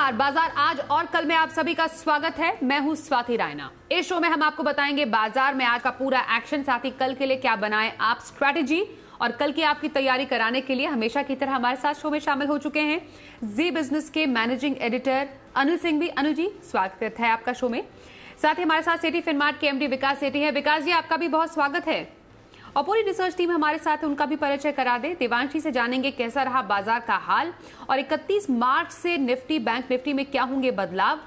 नमस्कार। बाजार आज और कल में आप सभी का स्वागत है। मैं हूं स्वाति रायना। इस शो में हम आपको बताएंगे बाजार में आज का पूरा एक्शन, साथ ही कल के लिए क्या बनाए आप स्ट्रैटेजी, और कल की आपकी तैयारी कराने के लिए हमेशा की तरह हमारे साथ शो में शामिल हो चुके हैं जी बिजनेस के मैनेजिंग एडिटर अनिल सिंह भी। अनिल जी, स्वागत है आपका शो में। साथ ही हमारे साथ सेठी फिनमार्ट के एमडी विकास सेठी है। विकास जी, आपका भी बहुत स्वागत है। और पूरी रिसर्च टीम हमारे साथ है, उनका भी परिचय करा दे। देवांशी से जानेंगे कैसा रहा बाजार का हाल, और 31 मार्च से निफ्टी बैंक निफ्टी में क्या होंगे बदलाव।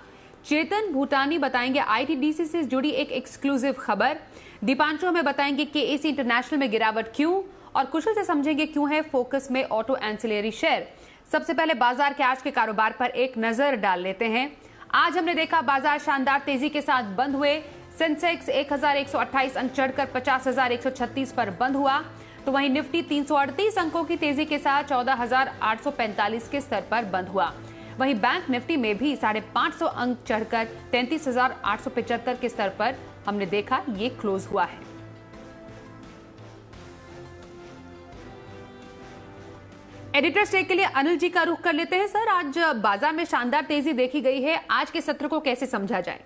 चेतन भूटानी बताएंगे आईटीडीसी से जुड़ी एक एक्सक्लूसिव खबर। दीपांशु हमें बताएंगे केएसी इंटरनेशनल में गिरावट क्यों, और कुशल से समझेंगे क्यों है फोकस में ऑटो एंसिलरी शेयर। सबसे पहले बाजार के आज के कारोबार पर एक नजर डाल लेते हैं। आज हमने देखा बाजार शानदार तेजी के साथ बंद हुए। सेंसेक्स 1128 अंक चढ़कर 50,136 पर बंद हुआ, तो वहीं निफ्टी 338 अंकों की तेजी के साथ 14,845 के स्तर पर बंद हुआ। वहीं बैंक निफ्टी में भी 550 अंक चढ़कर 33,875 के स्तर पर हमने देखा ये क्लोज हुआ है। एडिटर स्टेक के लिए अनिल जी का रुख कर लेते हैं। सर, आज बाजार में शानदार तेजी देखी गई है, आज के सत्र को कैसे समझा जाए?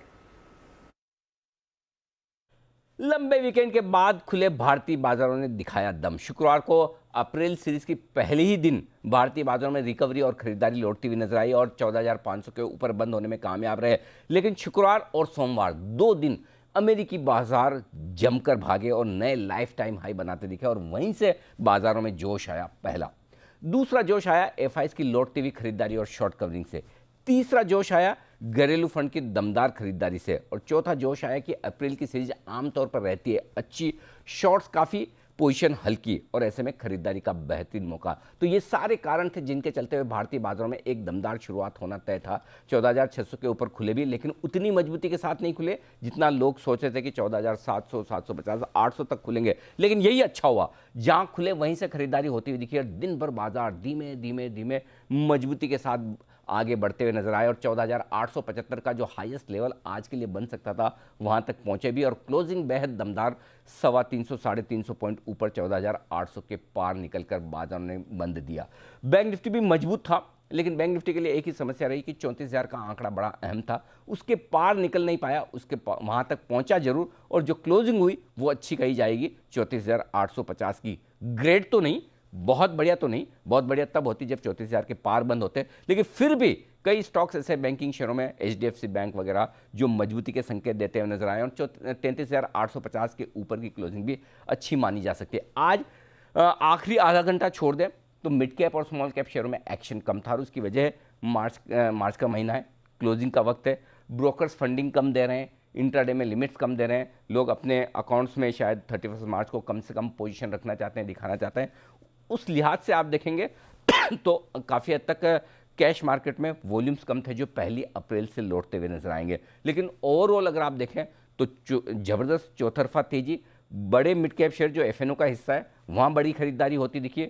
लंबे वीकेंड के बाद खुले भारतीय बाजारों ने दिखाया दम। शुक्रवार को अप्रैल सीरीज की पहले ही दिन भारतीय बाजारों में रिकवरी और खरीदारी लौटती हुई नजर आई और 14,500 के ऊपर बंद होने में कामयाब रहे। लेकिन शुक्रवार और सोमवार 2 दिन अमेरिकी बाजार जमकर भागे और नए लाइफ टाइम हाई बनाते दिखे, और वहीं से बाजारों में जोश आया। पहला। दूसरा जोश आया एफआईज की लौटती हुई खरीदारी और शॉर्ट कवरिंग से। तीसरा जोश आया घरेलू फंड की दमदार खरीदारी से, और चौथा जोश आया कि अप्रैल की सीरीज आमतौर पर रहती है अच्छी, शॉर्ट्स काफ़ी, पोजीशन हल्की, और ऐसे में खरीदारी का बेहतरीन मौका। तो ये सारे कारण थे जिनके चलते हुए भारतीय बाजारों में एक दमदार शुरुआत होना तय था। 14,600 के ऊपर खुले भी, लेकिन उतनी मजबूती के साथ नहीं खुले जितना लोग सोच रहे थे कि 14,700, 750, 800 तक खुलेंगे। लेकिन यही अच्छा हुआ, जहां खुले वहीं से खरीदारी होती हुई दिखी, और दिन भर बाजार धीमे धीमे धीमे मजबूती के साथ आगे बढ़ते हुए नजर आए, और 14,875 का जो हाईएस्ट लेवल आज के लिए बन सकता था वहां तक पहुंचे भी, और क्लोजिंग बेहद दमदार 350, 350 पॉइंट ऊपर 14,800 के पार निकलकर बाजार ने बंद दिया। बैंक निफ्टी भी मजबूत था, लेकिन बैंक निफ्टी के लिए एक ही समस्या रही कि 34,000 का आंकड़ा बड़ा अहम था, उसके पार निकल नहीं पाया। उसके वहां तक पहुंचा जरूर, और जो क्लोजिंग हुई वो अच्छी कही जाएगी 34,850 की। ग्रेड तो नहीं, बहुत बढ़िया तो नहीं, बहुत बढ़िया तब होती जब 34,000 के पार बंद होते, लेकिन फिर भी कई स्टॉक्स ऐसे बैंकिंग शेयरों में एचडीएफसी बैंक वगैरह जो मजबूती के संकेत देते हुए नजर आए, और 33,850 के ऊपर की क्लोजिंग भी अच्छी मानी जा सकती है। आज आखिरी आधा घंटा छोड़ दें तो मिड कैप और स्मॉल कैप शेयरों में एक्शन कम था, और उसकी वजह मार्च का महीना है, क्लोजिंग का वक्त है, ब्रोकर्स फंडिंग कम दे रहे हैं, इंट्राडे में लिमिट्स कम दे रहे हैं, लोग अपने अकाउंट्स में शायद 31 मार्च को कम से कम पोजीशन रखना चाहते हैं, दिखाना चाहते हैं। उस लिहाज से आप देखेंगे तो काफ़ी हद तक कैश मार्केट में वॉल्यूम्स कम थे जो 1 अप्रैल से लौटते हुए नजर आएंगे। लेकिन ओवरऑल अगर आप देखें तो जबरदस्त चौतरफा तेजी, बड़े मिड कैप शेयर जो एफएनओ का हिस्सा है वहाँ बड़ी खरीदारी होती दिखी,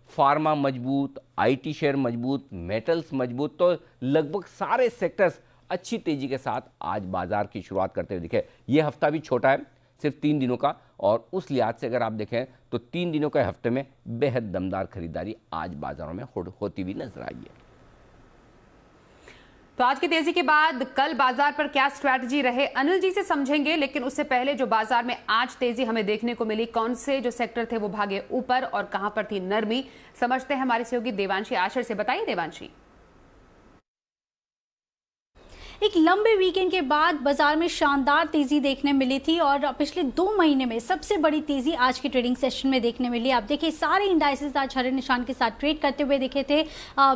फार्मा मजबूत, आईटी शेयर मजबूत, मेटल्स मजबूत, तो लगभग सारे सेक्टर्स अच्छी तेजी के साथ आज बाजार की शुरुआत करते हुए दिखे। ये हफ्ता भी छोटा है, सिर्फ 3 दिनों का, और उस लिहाज से अगर आप देखें तो 3 दिनों के हफ्ते में बेहद दमदार खरीदारी आज बाजारों में होती हुई नजर आई है। तो आज की तेजी के बाद कल बाजार पर क्या स्ट्रैटेजी रहे, अनिल जी से समझेंगे। लेकिन उससे पहले जो बाजार में आज तेजी हमें देखने को मिली, कौन से जो सेक्टर थे वो भागे ऊपर और कहां पर थी नरमी, समझते हैं हमारे सहयोगी देवांशी आशर से। बताइए देवांशी। एक लंबे वीकेंड के बाद बाजार में शानदार तेजी देखने मिली थी, और पिछले 2 महीने में सबसे बड़ी तेजी आज के ट्रेडिंग सेशन में देखने मिली। आप देखिए सारे इंडाइसेस आज हरे निशान के साथ ट्रेड करते हुए दिखे थे।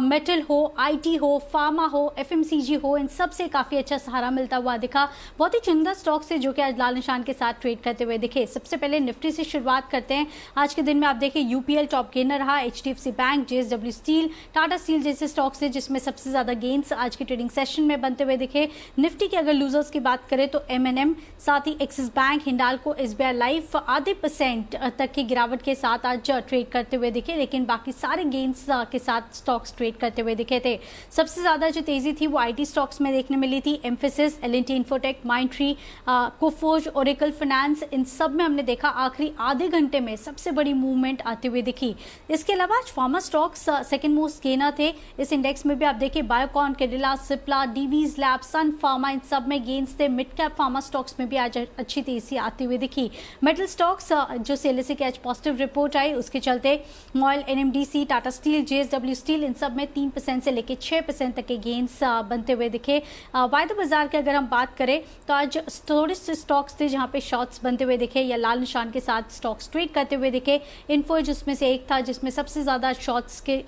मेटल हो, आईटी हो, फार्मा हो, एफएमसीजी हो, इन सब से काफी अच्छा सहारा मिलता हुआ दिखा। बहुत ही चुनिंदा स्टॉक्स थे जो कि आज लाल निशान के साथ ट्रेड करते हुए दिखे। सबसे पहले निफ्टी से शुरुआत करते हैं। आज के दिन में आप देखिए यूपीएल टॉप गेनर रहा, HDFC bank, JSW steel, Tata steel जैसे स्टॉक्स थे जिसमें सबसे ज्यादा गेन्स आज के ट्रेडिंग सेशन में बनते हुए दिखे। देखें निफ्टी की अगर लूजर्स की बात करें तो M&M, साथ ही Axis bank, Hindalco, SBI life आधे % तक की गिरावट के साथ आज ट्रेड करते हुए दिखे, लेकिन बाकी सारे गेन्स के साथ स्टॉक्स ट्रेड करते हुए दिखे थे। सबसे ज्यादा जो तेजी थी वो IT स्टॉक्स में देखने मिली थी। Mphasis, L&T Infotech, Mindtree, Coforge, Oracle finance, इन सब में हमने देखा आखिरी आधे घंटे में सबसे बड़ी मूवमेंट आते हुए दिखी। इसके अलावा आज pharma stocks second most gainer थे। इस इंडेक्स में भी आप देखिए बायोकॉन, कैडिला, सिप्ला, डीवीज लैब, सन फार्मा, इन सब में गेन्स थे। मिड कैप फार्मा स्टॉक्स में भी आज अच्छी तेजी आती हुई दिखी। मेटल स्टॉक्स जो CLSA की आज पॉजिटिव रिपोर्ट आई उसके चलते MOIL, NMDC, Tata steel, JSW steel, इन सब में 3% से लेकर 6% तक के गेन्स बनते हुए दिखे। वायदा बाजार की अगर हम बात करें तो आज थोड़े से स्टॉक्स थे जहां पे शॉर्ट्स बनते हुए दिखे या लाल निशान के साथ स्टॉक्स ट्रेड करते हुए दिखे। इन्फो जिसमें से एक था जिसमें सबसे ज्यादा शॉर्ट्स के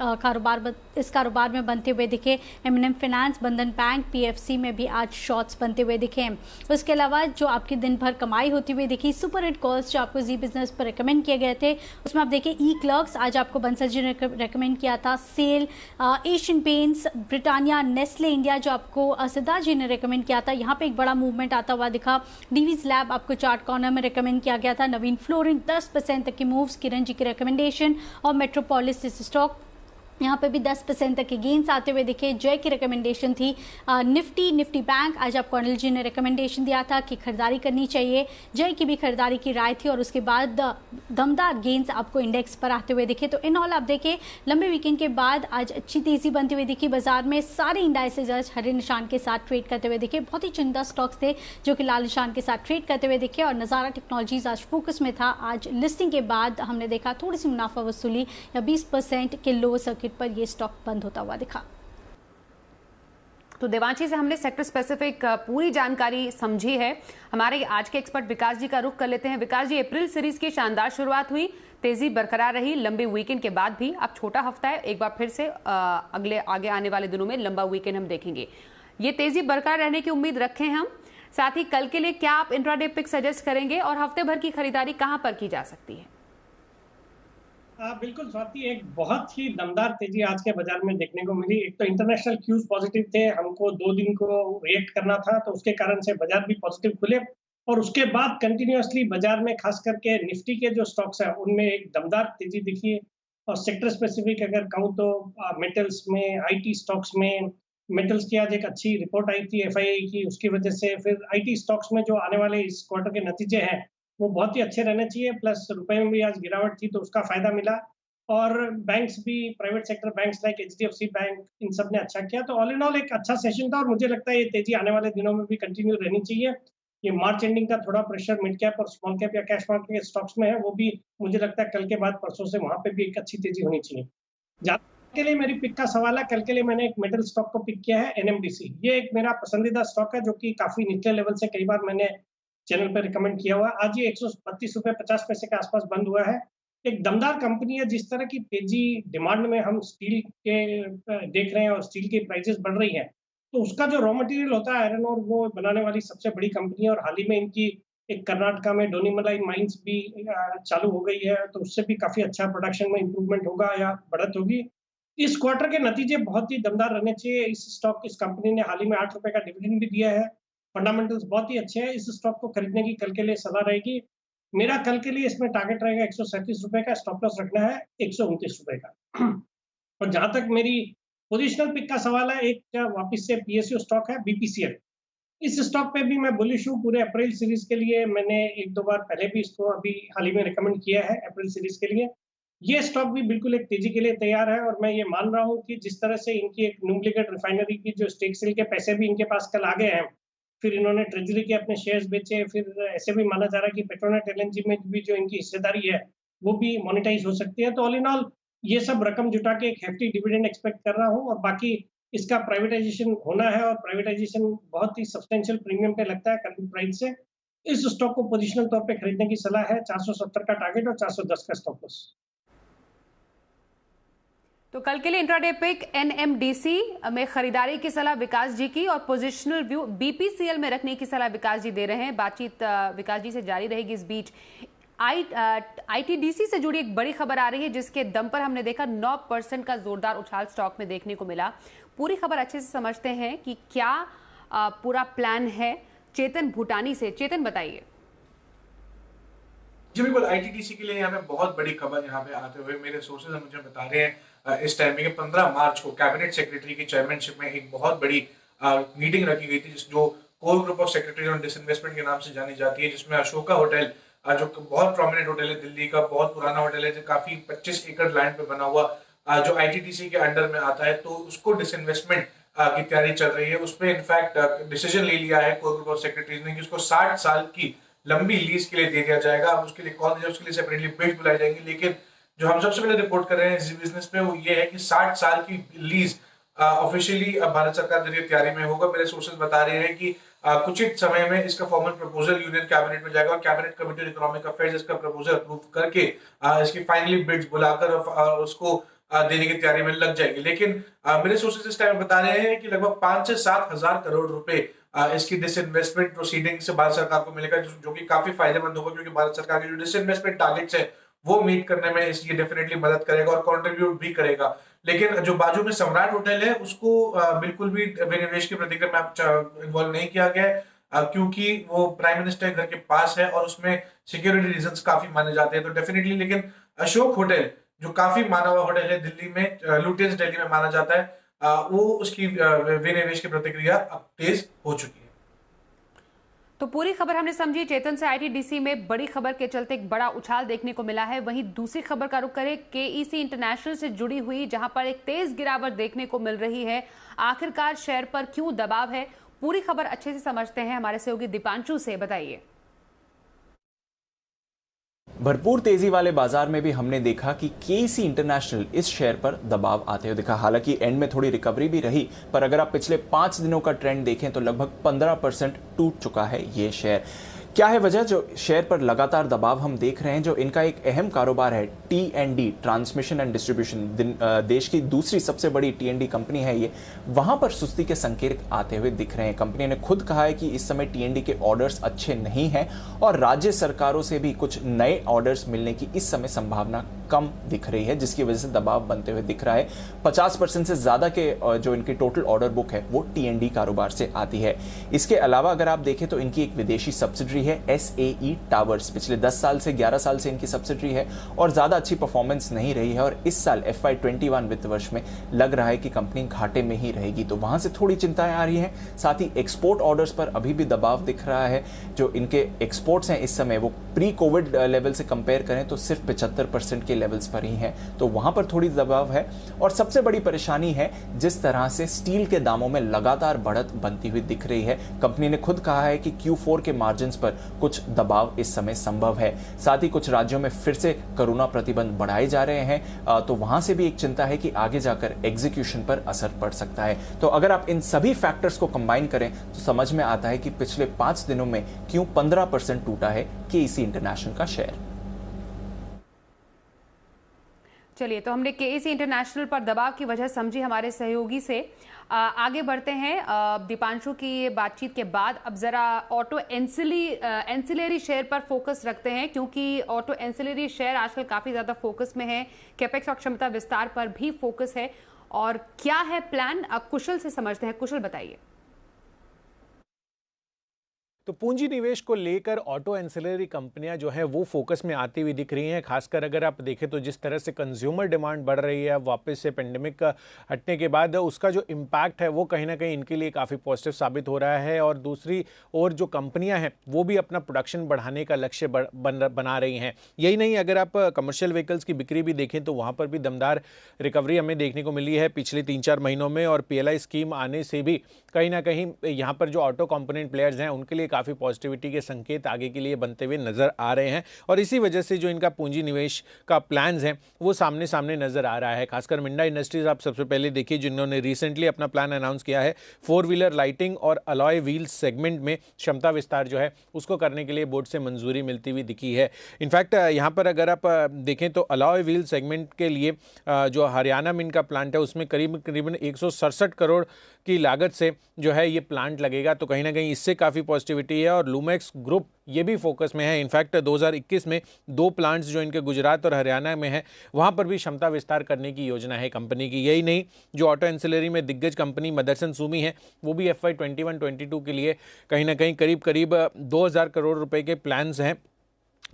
इस कारोबार में बनते हुए दिखे। M&M फाइनेंस, बंधन बैंक, PFC में भी आज शॉर्ट्स बनते हुए दिखे। उसके अलावा जो आपकी दिन भर कमाई होती हुई दिखी, सुपर हिट कॉल्स जो आपको जी बिजनेस पर रिकमेंड किए गए थे उसमें आप देखिए E-क्लर्क्स आज आपको बंसल जी ने रिकमेंड किया था। SAIL, Asian Paints, Britannia, Nestle India जो आपको सिद्धार्थ जी ने रिकमेंड किया था, यहाँ पे एक बड़ा मूवमेंट आता हुआ दिखा। डीवीज लैब आपको चार्ट कॉर्नर में रिकमेंड किया गया था। नवीन फ्लोरिन 10% तक की मूव्स, किरण जी की रिकमेंडेशन, और मेट्रोपोलिस स्टॉक यहाँ पे भी 10% तक के गेन्स आते हुए दिखे। जय की रिकमेंडेशन थी। निफ्टी बैंक आज आपको अनिल जी ने रिकमेंडेशन दिया था कि खरीदारी करनी चाहिए। जय की भी खरीदारी की राय थी और उसके बाद दमदार गेन्स आपको इंडेक्स पर आते हुए दिखे। तो इन ऑल आप देखें लंबे वीकेंड के बाद आज अच्छी तेजी बनती हुई दिखी बाजार में। सारे इंडाइसेज आज हरे निशान के साथ ट्रेड करते हुए दिखे। बहुत ही चुनिंदा स्टॉक्स थे जो कि लाल निशान के साथ ट्रेड करते हुए दिखे और नज़ारा टेक्नोलॉजीज आज फोकस में था। आज लिस्टिंग के बाद हमने देखा थोड़ी सी मुनाफा वसूली या 20% के लो सर्किट पर ये स्टॉक बंद होता हुआ दिखा। तो देवांशी से हमने सेक्टर स्पेसिफिक पूरी जानकारी समझी है। हमारे आज के एक्सपर्ट विकास जी का रुख कर लेते हैं। विकास जी, अप्रैल सीरीज की शानदार शुरुआत हुई, तेजी बरकरार रही लंबे वीकेंड के बाद भी। अब छोटा हफ्ता है, एक बार फिर से आगे आने वाले दिनों में लंबा वीकेंड हम देखेंगे। ये तेजी बरकरार रहने की उम्मीद रखें हम। साथ ही कल के लिए क्या आप इंट्राडे पिक सजेस्ट करेंगे और हफ्ते भर की खरीदारी कहां पर की जा सकती है? बिल्कुल स्वाति, एक बहुत ही दमदार तेजी आज के बाजार में देखने को मिली। एक तो इंटरनेशनल क्यूज पॉजिटिव थे, हमको 2 दिन को रिएक्ट करना था तो उसके कारण से बाजार भी पॉजिटिव खुले और उसके बाद कंटिन्यूअसली बाजार में खास करके निफ्टी के जो स्टॉक्स है उनमें एक दमदार तेजी दिखी। और सेक्टर स्पेसिफिक अगर कहूँ तो मेटल्स में, IT स्टॉक्स में, मेटल्स की आज एक अच्छी रिपोर्ट आई थी FII की, उसकी वजह से फिर IT स्टॉक्स में जो आने वाले इस क्वार्टर के नतीजे हैं वो बहुत ही अच्छे रहने चाहिए। प्लस रुपए में भी आज गिरावट थी तो उसका फायदा मिला। और बैंक्स भी, private sector banks like HDFC bank, इन सब ने अच्छा किया। तो ऑल इन ऑल एक अच्छा सेशन था और मुझे लगता है ये तेजी आने वाले दिनों में भी कंटिन्यू रहनी चाहिए। ये मार्च एंडिंग का थोड़ा प्रेशर मिड कैप और स्मॉल कैप या कैश मार्केट के स्टॉक्स में है, वो भी मुझे लगता है कल के बाद परसों से वहां पे भी एक अच्छी तेजी होनी चाहिए। के लिए मेरी पिक का सवाल है, कल के लिए मैंने एक मेटल स्टॉक को पिक किया है, NMDC। ये एक मेरा पसंदीदा स्टॉक है जो कि काफी निचले लेवल से कई बार मैंने चैनल पर रिकमेंड किया हुआ। आज ये 132 रुपए 50 पैसे के आसपास बंद हुआ है। एक दमदार कंपनी है। जिस तरह की तेजी डिमांड में हम स्टील के देख रहे हैं और स्टील की प्राइसेस बढ़ रही है तो उसका जो रॉ मटेरियल होता है आयरन और, वो बनाने वाली सबसे बड़ी कंपनी है। और हाल ही में इनकी एक कर्नाटका में डोनीमलाई माइंस भी चालू हो गई है तो उससे भी काफी अच्छा प्रोडक्शन में इंप्रूवमेंट होगा या बढ़त होगी। इस क्वार्टर के नतीजे बहुत ही दमदार रहने चाहिए। इस कंपनी ने हाल ही में 8 रुपए का डिविडेंड भी दिया है। फंडामेंटल्स बहुत ही अच्छे हैं। इस स्टॉक को खरीदने की कल के लिए सलाह रहेगी। मेरा कल के लिए इसमें टारगेट रहेगा 137 रुपए का, स्टॉप लॉस रखना है 129 रुपए का। और जहां तक मेरी पोजिशनल पिक का सवाल है, एक वापस से PSU स्टॉक है BPCL। इस स्टॉक पे भी मैं बुलिश हूँ। पूरे अप्रैल सीरीज के लिए मैंने 1-2 बार पहले भी इसको अभी हाल ही में रिकमेंड किया है अप्रैल सीरीज के लिए। ये स्टॉक भी बिल्कुल एक तेजी के लिए तैयार है और मैं ये मान रहा हूँ कि जिस तरह से इनकी एक न्यूमलिगेट रिफाइनरी की जो स्टेक सेल के पैसे भी इनके पास कल आ गए हैं, फिर इन्होंने ट्रेजरी के अपने शेयर्स बेचे, फिर ऐसे भी माना जा रहा है कि पेट्रोनेट LNG में भी जो इनकी हिस्सेदारी है वो भी मोनेटाइज हो सकती है। तो ऑल इन ऑल ये सब रकम जुटा के एक हेफ्टी डिविडेंड एक्सपेक्ट कर रहा हूँ। और बाकी इसका प्राइवेटाइजेशन होना है और प्राइवेटाइजेशन बहुत ही सब्सटेंशियल प्रीमियम पे लगता है करंट प्राइस से। इस स्टॉक को पोजिशनल तौर पे खरीदने की सलाह है। 470 का टारगेट और 410 का स्टॉप लॉस। तो कल के लिए इंट्राडे पिक NMDC में खरीदारी की सलाह विकास जी की और पोजिशनल व्यू BPCL में रखने की सलाह विकास जी दे रहे हैं। बातचीत विकास जी से जारी रहेगी। इस बीच ITDC से जुड़ी एक बड़ी खबर आ रही है जिसके दम पर हमने देखा 9% का जोरदार उछाल स्टॉक में देखने को मिला। पूरी खबर अच्छे से समझते हैं कि क्या पूरा प्लान है। चेतन भूटानी से, चेतन बताइए। जी बिल्कुल, आईटीडीसी के लिए यहाँ पे बहुत बड़ी खबर यहाँ पे आते हुए मेरे सोर्सेज मुझे बता रहे हैं इस टाइम में कि 15 मार्च को कैबिनेट सेक्रेटरी की चेयरमैनशिप में एक बहुत बड़ी मीटिंग रखी गई थी, जो core group of secretary on disinvestment के नाम से जानी जाती है, जिसमें अशोका होटल जो बहुत प्रोमिनेंट होटल है, दिल्ली का बहुत पुराना होटल है, जो काफी 25 एकड़ लैंड पे बना हुआ, जो आईटीडीसी के अंडर में आता है, तो उसको डिसइन्वेस्टमेंट की तैयारी चल रही है। उसमें इनफैक्ट डिसीजन ले लिया है कोर ग्रुप ऑफ सेक्रेटरीज ने कि उसको 60 साल की लंबी लीज के लिए दे दिया जाएगा। अब उसके लिए कौन देगा, उसके लिए सेपरेटली बिड बुलाई जाएंगी, लेकिन जो हम सबसे पहले रिपोर्ट कर रहे हैं इस बिजनेस में वो ये है कि 60 साल की लीज ऑफिशियली भारत सरकार जरिए तैयारी में होगा। मेरे सोर्सेज बता रहे हैं कि कुछ ही समय में इसका फॉर्मल प्रपोजल यूनियन कैबिनेट में जाएगा और cabinet committee on economic affairs इसका प्रपोजल अप्रूव करके इसकी फाइनली बिड्स बुलाकर उसको देने की तैयारी में लग जाएगी। लेकिन मेरे सोर्सेज इस टाइम बता रहे हैं कि लगभग 5 से 7 हजार करोड़ रुपए इसकी डिसइन्वेस्टमेंट प्रोसीडिंग से भारत सरकार को मिलेगा, जो कि काफी फायदेमंद होगा, क्योंकि भारत सरकार के जो डिसइन्वेस्टमेंट टारगेट्स है वो मीट करने में इसलिए डेफिनेटली मदद करेगा और कंट्रीब्यूट भी करेगा। लेकिन जो बाजू में सम्राट होटल है उसको बिल्कुल भी विनिवेश की प्रक्रिया में इन्वॉल्व नहीं किया गया है, क्योंकि वो प्राइम मिनिस्टर घर के पास है और उसमें सिक्योरिटी रीजंस काफी माने जाते हैं, तो डेफिनेटली। लेकिन अशोक होटल जो काफी माना हुआ होटल है दिल्ली में, लुटियंस दिल्ली में माना जाता है, वो उसकी विनिवेश की प्रतिक्रिया अब तेज हो चुकी है। तो पूरी खबर हमने समझी चेतन से। आईटीडीसी में बड़ी खबर के चलते एक बड़ा उछाल देखने को मिला है। वहीं दूसरी खबर का रुख करें केईसी इंटरनेशनल से जुड़ी हुई, जहां पर एक तेज गिरावट देखने को मिल रही है। आखिरकार शेयर पर क्यों दबाव है, पूरी खबर अच्छे से समझते हैं। हमारे सहयोगी दीपांशु से बताइए। भरपूर तेजी वाले बाजार में भी हमने देखा कि केईसी इंटरनेशनल इस शेयर पर दबाव आते हुए दिखा। हालांकि एंड में थोड़ी रिकवरी भी रही, पर अगर आप पिछले 5 दिनों का ट्रेंड देखें तो लगभग 15% टूट चुका है ये शेयर। क्या है वजह जो शेयर पर लगातार दबाव हम देख रहे हैं? जो इनका एक अहम कारोबार है T&D, ट्रांसमिशन एंड डिस्ट्रीब्यूशन, देश की दूसरी सबसे बड़ी T&D कंपनी है ये, वहां पर सुस्ती के संकेत आते हुए दिख रहे हैं। कंपनी ने खुद कहा है कि इस समय T&D के ऑर्डर्स अच्छे नहीं हैं और राज्य सरकारों से भी कुछ नए ऑर्डर्स मिलने की इस समय संभावना कम दिख रही है, जिसकी वजह से दबाव बनते हुए दिख रहा है। 50% से ज्यादा के जो इनकी टोटल ऑर्डर बुक है वो T&D कारोबार से आती है। इसके अलावा अगर आप देखें तो इनकी एक विदेशी सब्सिडरी है SAE टावर्स, पिछले 10 साल से 11 साल से इनकी सब्सिडरी है और ज्यादा अच्छी परफॉर्मेंस नहीं रही है और इस साल FY21 वित्त वर्ष में लग रहा है कि कंपनी घाटे में ही रहेगी, तो वहां से थोड़ी चिंताएं आ रही हैं। साथ ही एक्सपोर्ट ऑर्डर्स पर अभी भी दबाव दिख रहा है। जो इनके एक्सपोर्ट्स हैं इस समय वो प्री कोविड लेवल से कंपेयर करें तो सिर्फ 75% के लेवल्स पर ही हैं, तो वहां पर थोड़ी दबाव है। और सबसे बड़ी परेशानी है जिस तरह से स्टील के दामों में लगातार बढ़त बनती हुई दिख रही है। कंपनी ने खुद कहा है कि Q4 के मार्जिन्स पर कुछ दबाव इस समय संभव है। साथ ही कुछ राज्यों में फिर से कोरोना प्रतिबंध बढ़ाए जा रहे हैं, तो वहां से भी एक चिंता है कि आगे जाकर एग्जीक्यूशन पर असर पड़ सकता है। तो अगर आप इन सभी फैक्टर्स को कंबाइन करें तो समझ में आता है कि पिछले 5 दिनों में क्यों 15% टूटा है केईसी इंटरनेशनल का शेयर। चलिए, तो हमने केईसी इंटरनेशनल पर दबाव की वजह समझी हमारे सहयोगी से। आगे बढ़ते हैं। दीपांशु की ये बातचीत के बाद अब जरा ऑटो एंसिलरी शेयर पर फोकस रखते हैं, क्योंकि ऑटो एंसिलरी शेयर आजकल काफी ज्यादा फोकस में है। कैपेक्स और क्षमता विस्तार पर भी फोकस है। और क्या है प्लान, अब कुशल से समझते हैं। कुशल बताइए। तो पूंजी निवेश को लेकर ऑटो एंसिलरी कंपनियां जो है वो फोकस में आती हुई दिख रही हैं। खासकर अगर आप देखें तो जिस तरह से कंज्यूमर डिमांड बढ़ रही है वापस से पेंडेमिक का हटने के बाद, उसका जो इम्पैक्ट है वो कहीं ना कहीं इनके लिए काफ़ी पॉजिटिव साबित हो रहा है। और दूसरी ओर जो कंपनियां हैं वो भी अपना प्रोडक्शन बढ़ाने का लक्ष्य बना रही हैं। यही नहीं, अगर आप कमर्शियल व्हीकल्स की बिक्री भी देखें तो वहाँ पर भी दमदार रिकवरी हमें देखने को मिली है पिछले 3-4 महीनों में। और PLI स्कीम आने से भी कहीं ना कहीं यहाँ पर जो ऑटो कंपोनेंट प्लेयर्स हैं उनके लिए काफ़ी पॉजिटिविटी के संकेत आगे के लिए बनते हुए नजर आ रहे हैं। और इसी वजह से जो इनका पूंजी निवेश का प्लान्स हैं वो सामने सामने नजर आ रहा है। खासकर मिंडा इंडस्ट्रीज आप सबसे पहले देखिए, जिन्होंने रिसेंटली अपना प्लान अनाउंस किया है 4 व्हीलर लाइटिंग और अलॉय व्हील्स सेगमेंट में क्षमता विस्तार जो है उसको करने के लिए बोर्ड से मंजूरी मिलती हुई दिखी है। इनफैक्ट यहाँ पर अगर आप देखें तो अलॉय व्हील सेगमेंट के लिए जो हरियाणा में इनका प्लांट है उसमें करीबन 167 करोड़ की लागत से जो है ये प्लांट लगेगा, तो कहीं ना कहीं इससे काफ़ी पॉजिटिविटी है। और लूमेक्स ग्रुप ये भी फोकस में है। इनफैक्ट 2021 में 2 प्लांट्स जो इनके गुजरात और हरियाणा में है वहाँ पर भी क्षमता विस्तार करने की योजना है कंपनी की। यही नहीं, जो ऑटो एंसिलरी में दिग्गज कंपनी मदरसन सुमी है वो भी FY 21-22 के लिए कहीं ना कहीं करीब 2000 करोड़ रुपए के प्लान्स हैं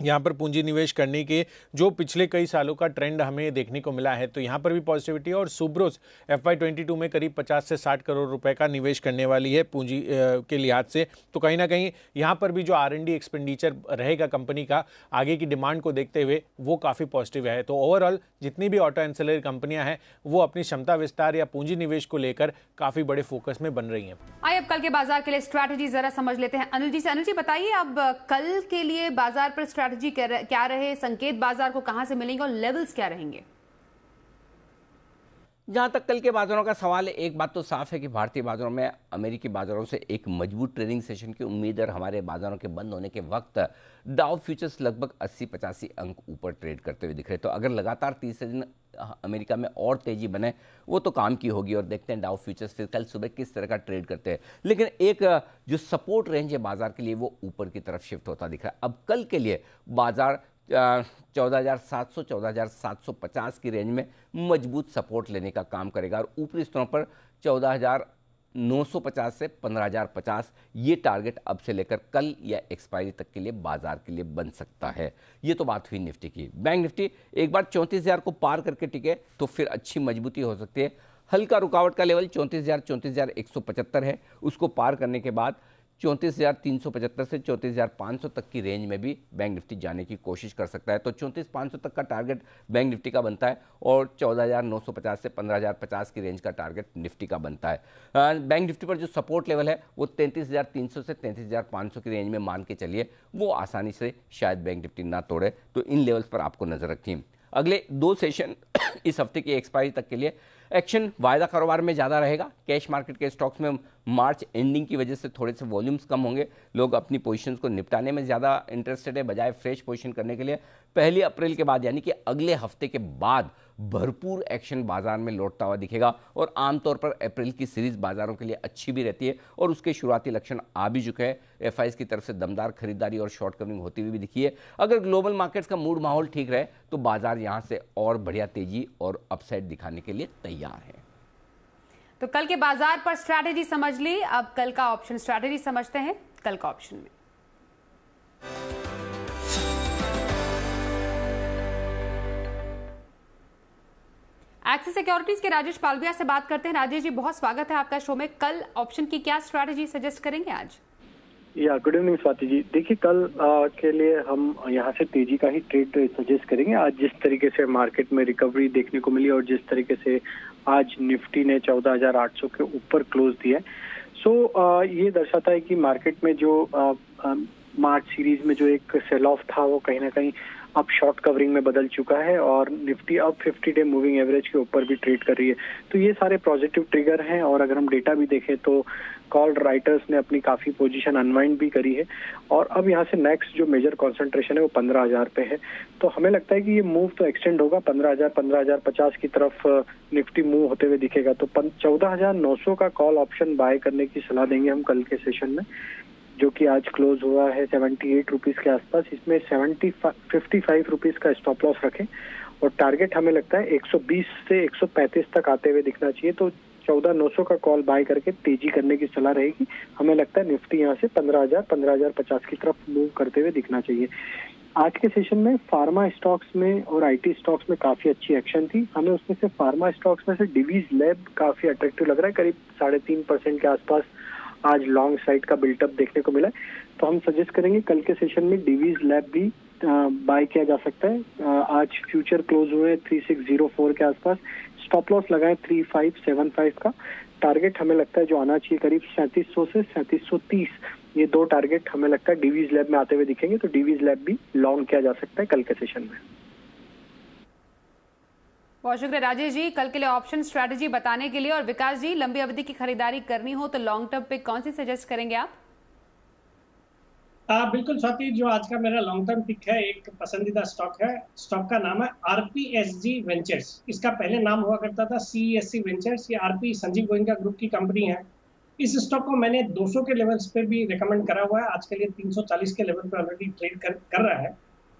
यहाँ पर पूंजी निवेश करने के, जो पिछले कई सालों का ट्रेंड हमें देखने को मिला है। तो यहाँ पर भी पॉजिटिविटी है। और सुब्रोस FY 22 में करीब 50 से 60 करोड़ रुपए का निवेश करने वाली है पूंजी के लिहाज से। तो कहीं ना कहीं यहाँ पर भी जो R&D एक्सपेंडिचर रहेगा कंपनी का आगे की डिमांड को देखते हुए वो काफ़ी पॉजिटिव है। तो ओवरऑल जितनी भी ऑटो एंसिलरी कंपनियां हैं वो अपनी क्षमता विस्तार या पूंजी निवेश को लेकर काफ़ी बड़े फोकस में बन रही हैं। आइए अब कल के बाजार के लिए स्ट्रैटेजी जरा समझ लेते हैं अनिल जी से। अनिल जी बताइए, अब कल के लिए बाजार पर स्ट्रैटेजी क्या रहे, संकेत बाजार को कहां से मिलेंगे और लेवल्स क्या रहेंगे? जहां तक कल के बाजारों का सवाल है, एक बात तो साफ है कि भारतीय बाजारों में अमेरिकी बाजारों से एक मजबूत ट्रेडिंग सेशन की उम्मीद है। हमारे बाजारों के बंद होने के वक्त डाउ फ्यूचर्स लगभग 80-85 अंक ऊपर ट्रेड करते हुए दिख रहे। तो अगर लगातार तीसरे दिन अमेरिका में और तेजी बने वो तो काम की होगी। और देखते हैं डाउ फ्यूचर्स फिर कल सुबह किस तरह का ट्रेड करते हैं। लेकिन एक जो सपोर्ट रेंज है बाजार के लिए वो ऊपर की तरफ शिफ्ट होता दिख रहा है। अब कल के लिए बाजार 14,700 14,750 की रेंज में मजबूत सपोर्ट लेने का काम करेगा और ऊपरी स्तरों पर 14,950 से 15,050 ये टारगेट अब से लेकर कल या एक्सपायरी तक के लिए बाजार के लिए बन सकता है। ये तो बात हुई निफ्टी की। बैंक निफ्टी एक बार 34,000 को पार करके टिके तो फिर अच्छी मजबूती हो सकती है। हल्का रुकावट का लेवल 34,000 34,175 है। उसको पार करने के बाद 34,375 से 34,500 तक की रेंज में भी बैंक निफ्टी जाने की कोशिश कर सकता है। तो 34,500 तक का टारगेट बैंक निफ्टी का बनता है और 14,950 से 15,050 की रेंज का टारगेट निफ्टी का बनता है। बैंक निफ्टी पर जो सपोर्ट लेवल है वो 33,300 से 33,500 की रेंज में मान के चलिए, वो आसानी से शायद बैंक निफ्टी ना तोड़े। तो इन लेवल्स पर आपको नजर रखिए। अगले 2 सेशन इस हफ्ते की एक्सपायरी तक के लिए एक्शन वायदा कारोबार में ज़्यादा रहेगा। कैश मार्केट के स्टॉक्स में मार्च एंडिंग की वजह से थोड़े से वॉल्यूम्स कम होंगे। लोग अपनी पोजीशंस को निपटाने में ज़्यादा इंटरेस्टेड है बजाय फ्रेश पोजीशन करने के लिए। 1 अप्रैल के बाद यानी कि अगले हफ्ते के बाद भरपूर एक्शन बाजार में लौटता हुआ दिखेगा और आमतौर पर अप्रैल की सीरीज बाजारों के लिए अच्छी भी रहती है और उसके शुरुआती लक्षण आ भी चुके हैं। एफआईज की तरफ से दमदार खरीदारी और शॉर्ट कवरिंग होती हुई भी दिखी है। अगर ग्लोबल मार्केट्स का मूड माहौल ठीक रहे तो बाजार यहां से और बढ़िया तेजी और अपसाइड दिखाने के लिए तैयार है। तो कल के बाजार पर स्ट्रैटेजी समझ ली, अब कल का ऑप्शन स्ट्रैटेजी समझते हैं। कल का ऑप्शन में एक्सिस सिक्योरिटीज के राजेश पालविया से बात करते हैं। राजेश जी, बहुत स्वागत है आपका शो में। कल ऑप्शन की क्या स्ट्रैटेजी सजेस्ट करेंगे आज? Good evening Swati ji. देखिए, कल के लिए हम यहाँ से तेजी का ही ट्रेड सजेस्ट करेंगे। आज जिस तरीके से मार्केट में रिकवरी देखने को मिली और जिस तरीके से आज निफ्टी ने 14,800 के ऊपर क्लोज दिया, सो ये दर्शाता है कि मार्केट में जो मार्च सीरीज में जो एक सेल ऑफ था वो कहीं ना कहीं अब शॉर्ट कवरिंग में बदल चुका है और निफ्टी अब 50 डे मूविंग एवरेज के ऊपर भी ट्रेड कर रही है। तो ये सारे पॉजिटिव ट्रिगर हैं और अगर हम डेटा भी देखें तो कॉल राइटर्स ने अपनी काफी पोजीशन अनवाइंड भी करी है और अब यहाँ से नेक्स्ट जो मेजर कंसंट्रेशन है वो 15,000 पे है। तो हमें लगता है कि ये मूव तो एक्सटेंड होगा 15,000 15,050 की तरफ निफ्टी मूव होते हुए दिखेगा। तो 14,900 का कॉल ऑप्शन बाय करने की सलाह देंगे हम कल के सेशन में, जो कि आज क्लोज हुआ है 78 रुपीज के आसपास। इसमें 55 रुपीज का स्टॉप लॉस रखें और टारगेट हमें लगता है 120 से 135 तक आते हुए दिखना चाहिए। तो 14,900 का कॉल बाय करके तेजी करने की सलाह रहेगी। हमें लगता है निफ्टी यहाँ से 15,000 15,050 की तरफ मूव करते हुए दिखना चाहिए। आज के सेशन में फार्मा स्टॉक्स में और आईटी स्टॉक्स में काफी अच्छी एक्शन थी। हमें उसमें से फार्मा स्टॉक्स में से डिवीज लैब काफी अट्रैक्टिव लग रहा है, करीब 3.5% के आसपास आज लॉन्ग साइड का बिल्टअप देखने को मिला। तो हम सजेस्ट करेंगे कल के सेशन में डिवीज लैब भी बाय किया जा सकता है। आज फ्यूचर क्लोज हुए 3604 के आसपास। स्टॉप लॉस लगाए 3575 का। टारगेट हमें लगता है जो आना चाहिए करीब 3700 से 3730, ये 2 टारगेट हमें लगता है डिवीज लैब में आते हुए दिखेंगे। तो डिवीज लैब भी लॉन्ग किया जा सकता है कल के सेशन में। बहुत शुक्रिया राजेश जी कल के लिए ऑप्शन स्ट्रैटेजी बताने के लिए। और विकास जी, लंबी अवधि की खरीदारी करनी हो तो लॉन्ग टर्म पे कौन सी सजेस्ट करेंगे आप? बिल्कुल स्वाति, जो आज का मेरा लॉन्ग टर्म पिक है, एक पसंदीदा स्टॉक है। स्टॉक का नाम है आरपीएसजी वेंचर्स। इसका पहले नाम हुआ करता था सीईएससी वेंचर्स। ये आरपी संजीव गोयनका ग्रुप की कंपनी है। इस स्टॉक को मैंने 200 के लेवल्स पे भी रिकमेंड करा हुआ है। आज के लिए 340 के लेवल पे ऑलरेडी ट्रेड कर रहा है।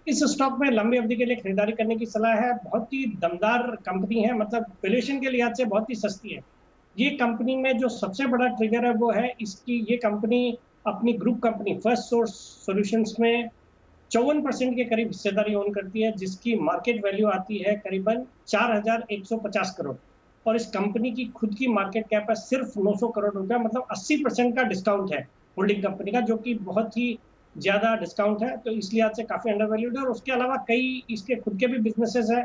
इस स्टॉक में लंबी अवधि के लिए खरीदारी करने की सलाह है। बहुत ही दमदार कंपनी है, मतलब वैल्यूएशन के लिहाज से बहुत ही सस्ती है। ये कंपनी में जो सबसे बड़ा ट्रिगर है वो है इसकी, ये कंपनी अपनी group company first source solutions में 54% के करीब हिस्सेदारी ओन करती है, जिसकी मार्केट वैल्यू आती है करीबन 4150 करोड़। और इस कंपनी की खुद की मार्केट कैप है सिर्फ 900 करोड़ रुपया, मतलब 80% का डिस्काउंट है होल्डिंग कंपनी का, जो कि बहुत ही ज्यादा डिस्काउंट है। तो इसलिए आज से काफी अंडर वैल्यूड है। और उसके अलावा कई इसके खुद के भी बिजनेसेस है,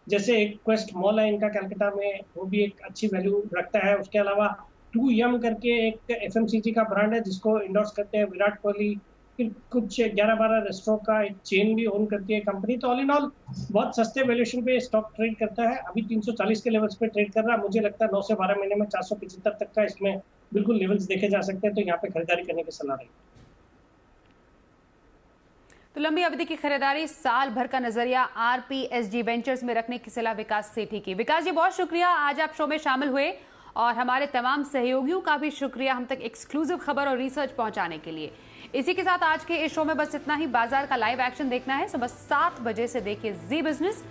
जैसे एक क्वेस्ट मॉल है इनका कलकत्ता में, वो भी एक अच्छी वैल्यू रखता है। उसके अलावा 2M करके एक एफएमसीजी का ब्रांड है जिसको इंडोर्स करते हैं विराट कोहली। फिर कुछ 11-12 रेस्टोरेंट का एक चेन भी ओन करती है कंपनी। तो ऑल इन ऑल बहुत सस्ते वैल्यूएशन पे स्टॉक ट्रेड करता है। अभी 340 के लेवल्स पे ट्रेड कर रहा है। मुझे लगता है 9 से 12 महीने में 475 तक का इसमें बिल्कुल लेवल्स देखे जा सकते हैं। तो यहाँ पे खरीदारी करने की सलाह रही। तो लंबी अवधि की खरीदारी, साल भर का नजरिया आरपीएसजी वेंचर्स में रखने की सलाह विकास सेठी की। विकास जी, बहुत शुक्रिया, आज आप शो में शामिल हुए और हमारे तमाम सहयोगियों का भी शुक्रिया हम तक एक्सक्लूसिव खबर और रिसर्च पहुंचाने के लिए। इसी के साथ आज के इस शो में बस इतना ही। बाजार का लाइव एक्शन देखना है सुबह 7 बजे से देखिए जी बिजनेस।